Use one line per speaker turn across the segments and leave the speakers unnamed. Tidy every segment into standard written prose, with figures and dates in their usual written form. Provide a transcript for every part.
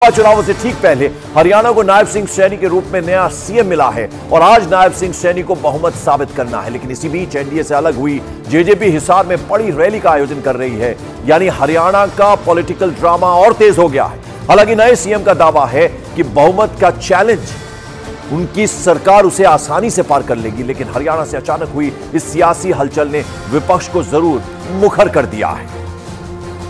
चुनावों से ठीक पहले हरियाणा को नायब सिंह सैनी के रूप में नया सीएम मिला है और आज नायब सिंह सैनी को बहुमत साबित करना है। लेकिन इसी बीच एनडीए से अलग हुई जेजेपी हिसार में बड़ी रैली का आयोजन कर रही है, यानी हरियाणा का पॉलिटिकल ड्रामा और तेज हो गया है। हालांकि नए सीएम का दावा है कि बहुमत का चैलेंज उनकी सरकार उसे आसानी से पार कर लेगी, लेकिन हरियाणा से अचानक हुई इस सियासी हलचल ने विपक्ष को जरूर मुखर कर दिया है।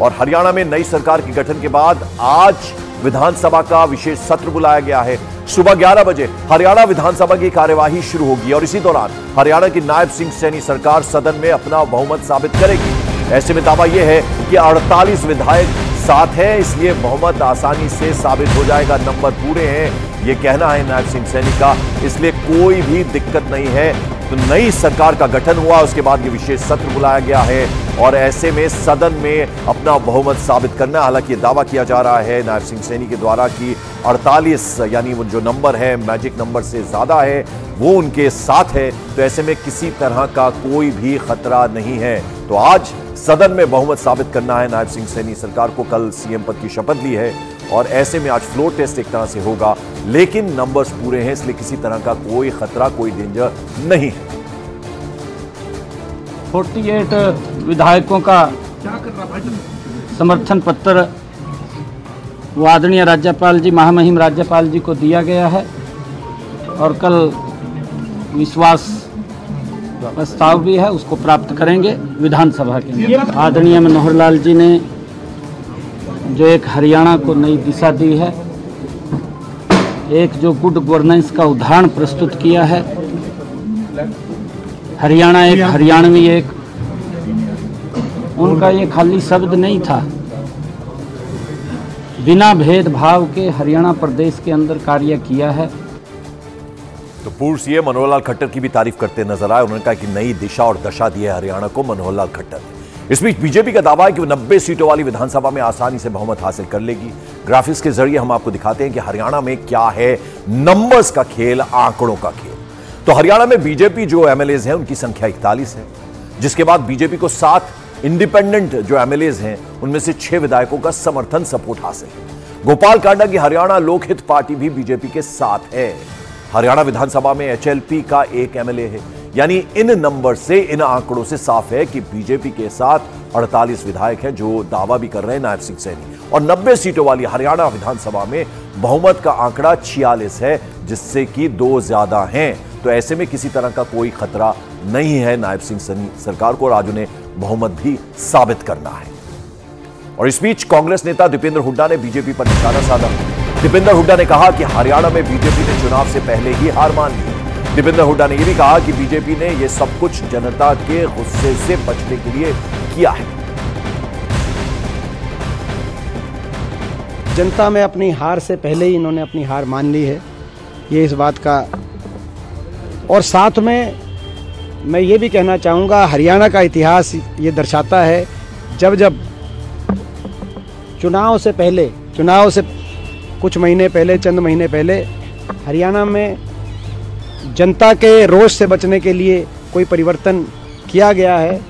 और हरियाणा में नई सरकार के गठन के बाद आज विधानसभा का विशेष सत्र बुलाया गया है। सुबह 11 बजे हरियाणा विधानसभा की कार्यवाही शुरू होगी और इसी दौरान हरियाणा की नायब सिंह सैनी सरकार सदन में अपना बहुमत साबित करेगी। ऐसे में दावा यह है कि 48 विधायक साथ हैं, इसलिए बहुमत आसानी से साबित हो जाएगा। नंबर पूरे हैं, यह कहना है नायब सिंह सैनी का, इसलिए कोई भी दिक्कत नहीं है। तो नई सरकार का गठन हुआ, उसके बाद ये विशेष सत्र बुलाया गया है और ऐसे में सदन में अपना बहुमत साबित करना। हालांकि ये दावा किया जा रहा है नायब सिंह सैनी के द्वारा कि 48 यानी वो जो नंबर है मैजिक नंबर से ज्यादा है वो उनके साथ है, तो ऐसे में किसी तरह का कोई भी खतरा नहीं है। तो आज सदन में बहुमत साबित करना है नायब सिंह सैनी सरकार को। कल सीएम पद की शपथ ली है और ऐसे में आज फ्लोर टेस्ट एक तरह से होगा, लेकिन नंबर्स पूरे हैं, इसलिए किसी तरह का कोई खतरा, कोई डेंजर नहीं है।
48 विधायकों का समर्थन पत्र वो आदरणीय राज्यपाल जी, महामहिम राज्यपाल जी को दिया गया है और कल विश्वास प्रस्ताव भी है, उसको प्राप्त करेंगे विधानसभा के। आदरणीय मनोहर लाल जी ने जो एक हरियाणा को नई दिशा दी है, एक जो गुड गवर्नेंस का उदाहरण प्रस्तुत किया है, हरियाणा एक हरियाणवी एक, उनका ये खाली शब्द नहीं था, बिना भेदभाव के हरियाणा प्रदेश के अंदर कार्य किया है।
तो पूर्व सीएम मनोहर लाल खट्टर की भी तारीफ करते नजर आए। उन्होंने कहा कि नई दिशा और दशा दी है हरियाणा को मनोहर लाल खट्टर। इस बीच बीजेपी का दावा है कि वो 90 सीटों वाली विधानसभा में आसानी से बहुमत हासिल कर लेगी। ग्राफिक्स के जरिए हम आपको दिखाते हैं कि हरियाणा में क्या है नंबर्स का खेल, आंकड़ों का खेल। तो हरियाणा में बीजेपी जो एमएलएज हैं उनकी संख्या 41 है, जिसके बाद बीजेपी को 7 इंडिपेंडेंट जो एमएलएज हैं उनमें से 6 विधायकों का समर्थन सपोर्ट हासिल है। गोपाल कांडा की हरियाणा लोकहित पार्टी भी बीजेपी के साथ है। हरियाणा विधानसभा में एचएलपी का एक एमएलए है, यानी इन नंबर से, इन आंकड़ों से साफ है कि बीजेपी के साथ 48 विधायक हैं, जो दावा भी कर रहे हैं नायब सिंह सैनी। और 90 सीटों वाली हरियाणा विधानसभा में बहुमत का आंकड़ा 46 है, जिससे कि 2 ज्यादा हैं। तो ऐसे में किसी तरह का कोई खतरा नहीं है नायब सिंह सैनी सरकार को, और आज उन्हें बहुमत भी साबित करना है। और इस बीच कांग्रेस नेता दीपेंद्र हुड्डा ने बीजेपी पर निशाना साधा। दीपेंद्र हुड्डा ने कहा कि हरियाणा में बीजेपी ने चुनाव से पहले ही हार मान ली। दीपेंद्र हुड्डा ने यह भी कहा कि बीजेपी ने यह सब कुछ जनता के गुस्से से बचने के लिए किया है।
जनता में अपनी हार से पहले ही इन्होंने अपनी हार मान ली है, ये इस बात का। और साथ में मैं ये भी कहना चाहूँगा, हरियाणा का इतिहास ये दर्शाता है, जब जब चुनाव से कुछ महीने पहले, चंद महीने पहले हरियाणा में जनता के रोष से बचने के लिए कोई परिवर्तन किया गया है,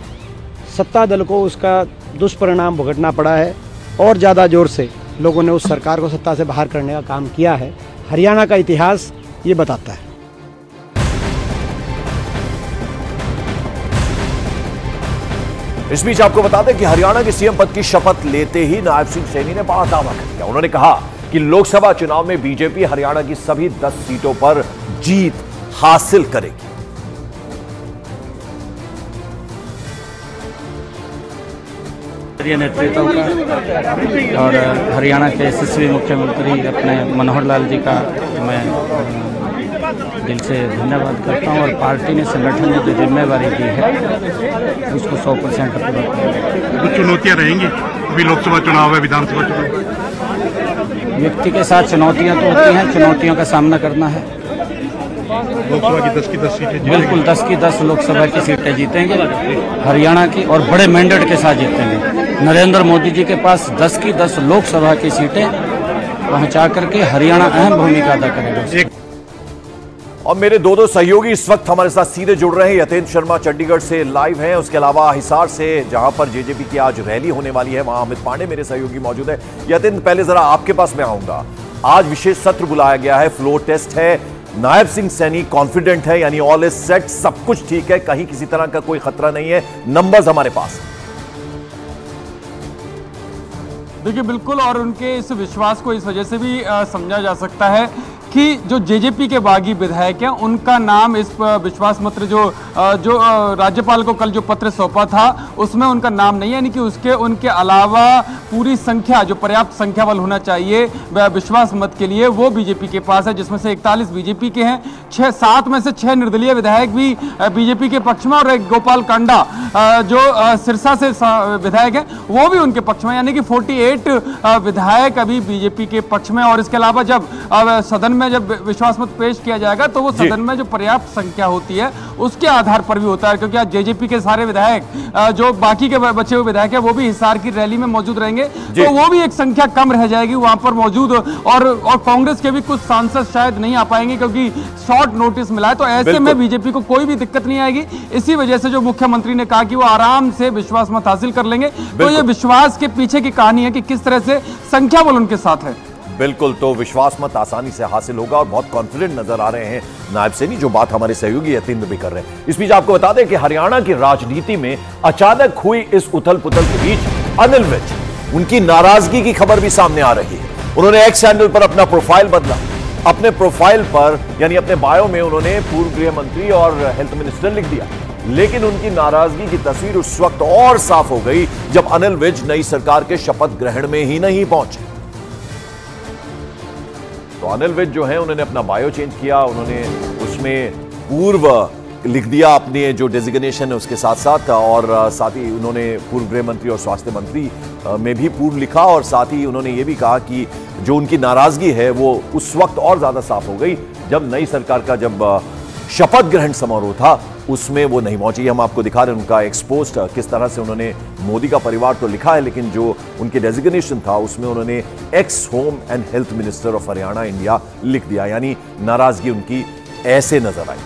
सत्ता दल को उसका दुष्परिणाम भुगतना पड़ा है और ज़्यादा जोर से लोगों ने उस सरकार को सत्ता से बाहर करने का काम किया है। हरियाणा का इतिहास ये बताता है।
इस बीच आपको बता दें कि हरियाणा के सीएम पद की शपथ लेते ही नायब सिंह सैनी ने बड़ा दावा कर दिया। उन्होंने कहा कि लोकसभा चुनाव में बीजेपी हरियाणा की सभी 10 सीटों पर जीत हासिल करेगी।
नेतृत्व का और हरियाणा के यशस्वी मुख्यमंत्री अपने मनोहर लाल जी का मैं दिल से धन्यवाद करता हूं, और पार्टी ने, संगठन ने जो जिम्मेवारी दी है उसको 100% पूरा करेंगे।
कुछ चुनौतियां रहेंगी, अभी लोकसभा चुनाव है, विधानसभा चुनाव।
व्यक्ति के साथ चुनौतियां तो होती हैं, चुनौतियों का सामना करना है।
लोकसभा की 10 की 10 सीटें,
बिल्कुल 10 की 10 लोकसभा की सीटें जीतेंगे हरियाणा की, और बड़े मैंडेट के साथ जीतेंगे। नरेंद्र मोदी जी के पास 10 की 10 लोकसभा की सीटें पहुंचा करके हरियाणा अहम भूमिका अदा करेगा।
और मेरे दो सहयोगी इस वक्त हमारे साथ सीधे जुड़ रहे हैं। यतेंद्र शर्मा चंडीगढ़ से लाइव हैं, उसके अलावा हिसार से जहां पर जेजेपी की आज रैली होने वाली है वहां अमित पांडे मेरे सहयोगी मौजूद है। यतेंद्र, पहले जरा आपके पास मैं आऊंगा। आज विशेष सत्र बुलाया गया है, फ्लोर टेस्ट है, नायब सिंह सैनी कॉन्फिडेंट है, यानी ऑल इज सेट, सब कुछ ठीक है, कहीं किसी तरह का कोई खतरा नहीं है, नंबर्स हमारे पास।
देखिए बिल्कुल, और उनके इस विश्वास को इस वजह से भी समझा जा सकता है कि जो जेजेपी के बागी विधायक हैं उनका नाम इस विश्वास पत्र जो राज्यपाल को कल जो पत्र सौंपा था उसमें उनका नाम नहीं है, यानी कि उनके अलावा पूरी संख्या जो पर्याप्त संख्या बल होना चाहिए विश्वास मत के लिए वो बीजेपी के पास है, जिसमें से 41 बीजेपी के हैं, 7 में से 6 निर्दलीय विधायक भी बीजेपी के पक्ष में और एक गोपाल कांडा जो सिरसा से विधायक है वो भी उनके पक्ष में, यानी कि 48 विधायक अभी बीजेपी के पक्ष में। और इसके अलावा जब सदन में जब विश्वास मत पेश किया जाएगा तो वो सदन में जो पर्याप्त संख्या होती है उसके आधार पर भी होता है, क्योंकि आज जेजेपी के सारे विधायक जो बाकी के बचे हुए विधायक है वो भी हिसार की रैली में मौजूद रहेंगे, तो वो भी एक संख्या कम रह जाएगी वहां पर मौजूद। और कांग्रेस के भी कुछ सांसद शायद नहीं आ पाएंगे क्योंकि शॉर्ट नोटिस मिला है, तो ऐसे में बीजेपी को कोई भी दिक्कत नहीं आएगी। इसी वजह से जो मुख्यमंत्री ने कहा कि वो आराम से विश्वास मत हासिल कर लेंगे, तो ये विश्वास के पीछे की कहानी है कि किस तरह से संख्या बल उनके साथ है।
बिल्कुल, तो विश्वास मत आसानी से हासिल होगा और बहुत कॉन्फिडेंट नजर आ रहे हैं नायब सैनी, जो बात हमारे सहयोगी यतेंद्र भी कर रहे हैं। इस बीच आपको बता दें कि हरियाणा की राजनीति में अचानक हुई इस उथल पुथल के बीच अनिल विज, उनकी नाराजगी की खबर भी सामने आ रही है। उन्होंने एक्स हैंडल पर अपना प्रोफाइल बदला। अपने प्रोफाइल पर यानी अपने बायो में उन्होंने पूर्व गृह मंत्री और हेल्थ मिनिस्टर लिख दिया, लेकिन उनकी नाराजगी की तस्वीर उस वक्त और साफ हो गई जब अनिल विज नई सरकार के शपथ ग्रहण में ही नहीं पहुंचे। तो अनिल विज जो है उन्होंने अपना बायो चेंज किया, उन्होंने उसमें पूर्व लिख दिया अपने जो डेजिग्नेशन है उसके साथ साथ, और साथ ही उन्होंने पूर्व गृह मंत्री और स्वास्थ्य मंत्री में भी पूर्व लिखा, और साथ ही उन्होंने ये भी कहा कि जो उनकी नाराजगी है वो उस वक्त और ज्यादा साफ हो गई जब नई सरकार का जब शपथ ग्रहण समारोह था उसमें वो नहीं पहुंची। हम आपको दिखा रहे हैं उनका एक्सपोस्ट, किस तरह से उन्होंने मोदी का परिवार तो लिखा है लेकिन जो उनके डेजिग्नेशन था उसमें उन्होंने x home and health minister of Haryana India लिख दिया, यानी नाराजगी उनकी ऐसे नजर आई।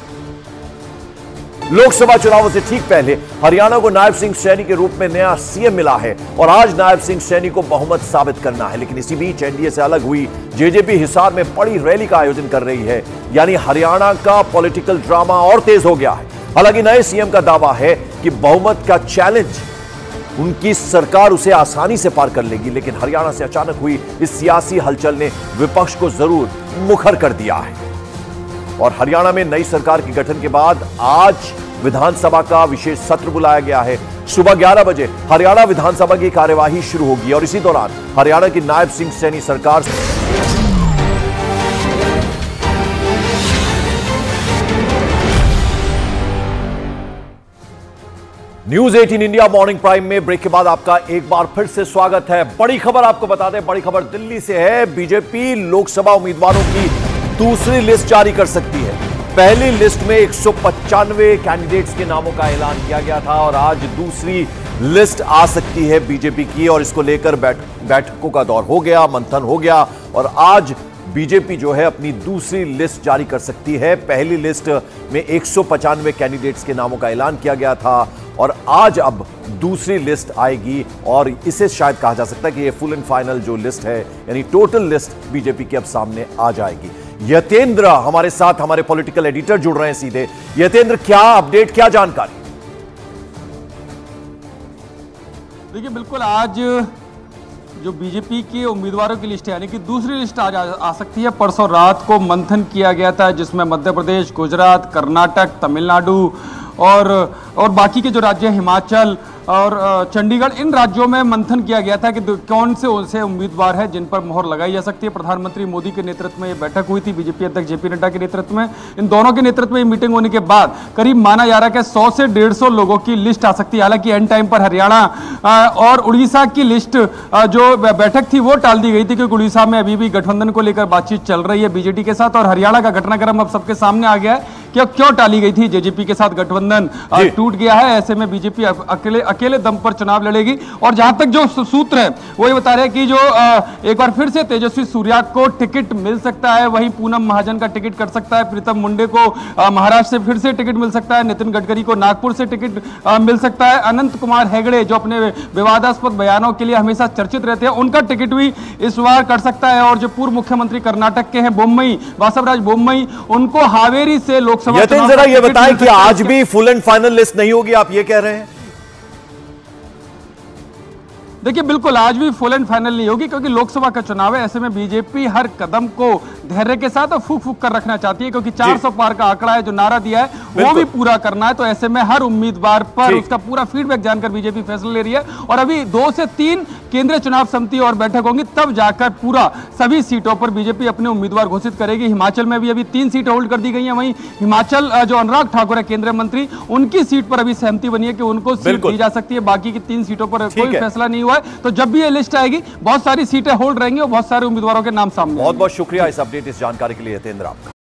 लोकसभा चुनावों से ठीक पहले हरियाणा को नायब सिंह सैनी के रूप में नया सीएम मिला है और आज नायब सिंह सैनी को बहुमत साबित करना है, लेकिन इसी बीच एनडीए से अलग हुई जेजेपी हिसार में बड़ी रैली का आयोजन कर रही है, यानी हरियाणा का पॉलिटिकल ड्रामा और तेज हो गया है। हालांकि नए सीएम का दावा है कि बहुमत का चैलेंज उनकी सरकार उसे आसानी से पार कर लेगी, लेकिन हरियाणा से अचानक हुई इस सियासी हलचल ने विपक्ष को जरूर मुखर कर दिया है। और हरियाणा में नई सरकार के गठन के बाद आज विधानसभा का विशेष सत्र बुलाया गया है। सुबह 11 बजे हरियाणा विधानसभा की कार्यवाही शुरू होगी और इसी दौरान हरियाणा की नायब सिंह सैनी सरकार न्यूज 18 इंडिया मॉर्निंग प्राइम में ब्रेक के बाद आपका एक बार फिर से स्वागत है। बड़ी खबर आपको बता दें, बड़ी खबर दिल्ली से है। बीजेपी लोकसभा उम्मीदवारों की दूसरी लिस्ट जारी कर सकती है। पहली लिस्ट में 195 कैंडिडेट्स के नामों का ऐलान किया गया था और आज दूसरी लिस्ट आ सकती है बीजेपी की, और इसको लेकर बैठकों का दौर हो गया, मंथन हो गया और आज बीजेपी जो है अपनी दूसरी लिस्ट जारी कर सकती है। पहली लिस्ट में 195 कैंडिडेट्स के नामों का ऐलान किया गया था और आज अब दूसरी लिस्ट आएगी और इसे शायद कहा जा सकता है कि ये फुल एंड फाइनल जो लिस्ट है यानी टोटल लिस्ट बीजेपी के अब सामने आ जाएगी। यतेंद्र हमारे साथ, हमारे पॉलिटिकल एडिटर जुड़ रहे हैं सीधे। यतेंद्र, क्या अपडेट, क्या जानकारी?
देखिए बिल्कुल, आज जो बीजेपी के उम्मीदवारों की लिस्ट है यानी कि दूसरी लिस्ट आज आ सकती है। परसों रात को मंथन किया गया था जिसमें मध्य प्रदेश, गुजरात, कर्नाटक, तमिलनाडु और बाकी के जो राज्य हिमाचल और चंडीगढ़, इन राज्यों में मंथन किया गया था कि कौन से उनसे उम्मीदवार है जिन पर मोहर लगाई जा सकती है। प्रधानमंत्री मोदी के नेतृत्व में ये बैठक हुई थी, बीजेपी अध्यक्ष जेपी नड्डा के नेतृत्व में। इन दोनों के नेतृत्व में मीटिंग होने के बाद करीब माना जा रहा है कि 100 से 150 लोगों की लिस्ट आ सकती है। हालांकि एंड टाइम पर हरियाणा और उड़ीसा की लिस्ट जो बैठक थी वो टाल दी गई थी, क्योंकि उड़ीसा में अभी भी गठबंधन को लेकर बातचीत चल रही है बीजेडी के साथ, और हरियाणा का घटनाक्रम अब सबके सामने आ गया है कि क्यों टाली गई थी जेजेपी के साथ गठबंधन टूट गया है, ऐसे में बीजेपी अकेले दम पर चुनाव लड़ेगी। और जहां तक जो सूत्र है वो ये बता रहे हैं कि जो एक बार फिर से तेजस्वी सूर्या को टिकट मिल सकता है, वहीं पूनम महाजन का टिकट कट सकता है, प्रीतम मुंडे को महाराष्ट्र से फिर से टिकट मिल सकता है, नितिन गडकरी को नागपुर से टिकट मिल सकता है, अनंत कुमार हेगड़े जो अपने विवादास्पद बयानों के लिए हमेशा चर्चित रहते हैं उनका टिकट भी इस बार कट सकता है। और जो पूर्व मुख्यमंत्री कर्नाटक के हैं बोम्मई, वासवराज बोम्मई, उनको हावेरी से लोकसभा
यतिन जरा ये बताएं कि आज भी फुल एंड फाइनल लिस्ट नहीं होगी, आप ये कह रहे हैं?
देखिए बिल्कुल आज भी फुल एंड फाइनल नहीं होगी, क्योंकि लोकसभा का चुनाव है। ऐसे में बीजेपी हर कदम को धैर्य के साथ और फूक फूक कर रखना चाहती है, क्योंकि 400 पार का आंकड़ा है जो नारा दिया है वो भी पूरा करना है। तो ऐसे में हर उम्मीदवार पर उसका पूरा फीडबैक जानकर बीजेपी फैसला ले रही है। और अभी 2 से 3 केंद्रीय चुनाव समिति और बैठक होंगी, तब जाकर पूरा सभी सीटों पर बीजेपी अपने उम्मीदवार घोषित करेगी। हिमाचल में भी अभी 3 सीटें होल्ड कर दी गई हैं। वहीं हिमाचल जो अनुराग ठाकुर है केंद्रीय मंत्री, उनकी सीट पर अभी सहमति बनी है कि उनको सीट दी जा सकती है। बाकी की 3 सीटों पर कोई फैसला नहीं हुआ है। तो जब भी ये लिस्ट आएगी बहुत सारी सीटें होल्ड रहेंगी और बहुत सारे उम्मीदवारों के नाम सामने।
बहुत बहुत शुक्रिया इस अपडेट, इस जानकारी के लिए जितेंद्र आपका।